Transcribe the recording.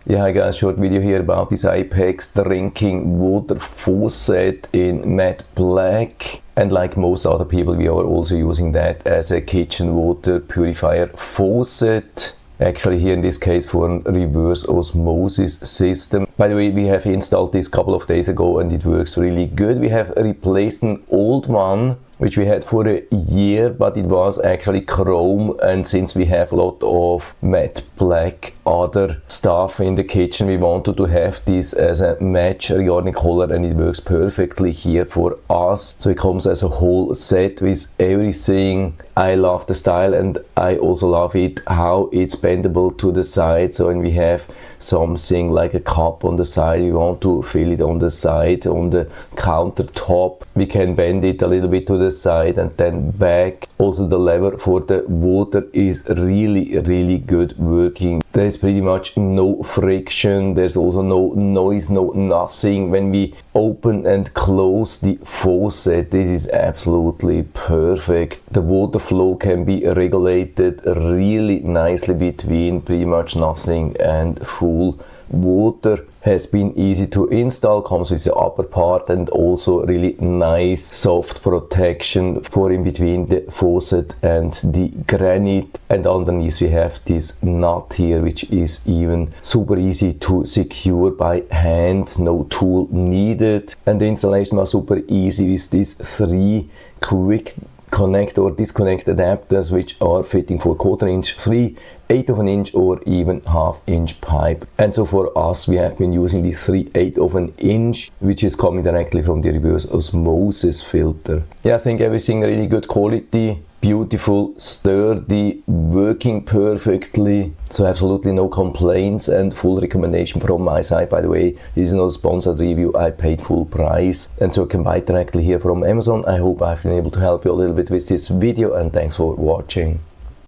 Yeah, hi guys, short video here about this Apaix drinking water faucet in matte black. And like most other people, we are also using that as a kitchen water purifier faucet. Actually here in this case for a reverse osmosis system. By the way, we have installed this a couple of days ago and it works really good. We have replaced an old one which we had for a year, but it was actually chrome, and since we have a lot of matte black other stuff in the kitchen, we wanted to have this as a match regarding color, and it works perfectly here for us. So it comes as a whole set with everything. I love the style and I also love it how it's bendable to the side. So when we have something like a cup on the side, we want to fill it on the side, on the countertop, we can bend it a little bit to the side and then back. Also the lever for the water is really good working. There's pretty much no friction, there's also no noise, no nothing. When we open and close the faucet, this is absolutely perfect. The water flow can be regulated really nicely between pretty much nothing and full water. Has been easy to install, comes with the upper part and also really nice soft protection for in between the faucet and the granite. And underneath we have this nut here which is even super easy to secure by hand, no tool needed. And the installation was super easy with these 3 quick connect or disconnect adapters which are fitting for 1/4 inch, 3, 1/8 of an inch or even 1/2 inch pipe. And so for us we have been using this 3/8 of an inch which is coming directly from the reverse osmosis filter. Yeah, I think everything really good quality, beautiful, sturdy, working perfectly, so absolutely no complaints and full recommendation from my side. By the way, this is not a sponsored review, I paid full price, and so you can buy it directly here from Amazon. I hope I've been able to help you a little bit with this video, and thanks for watching.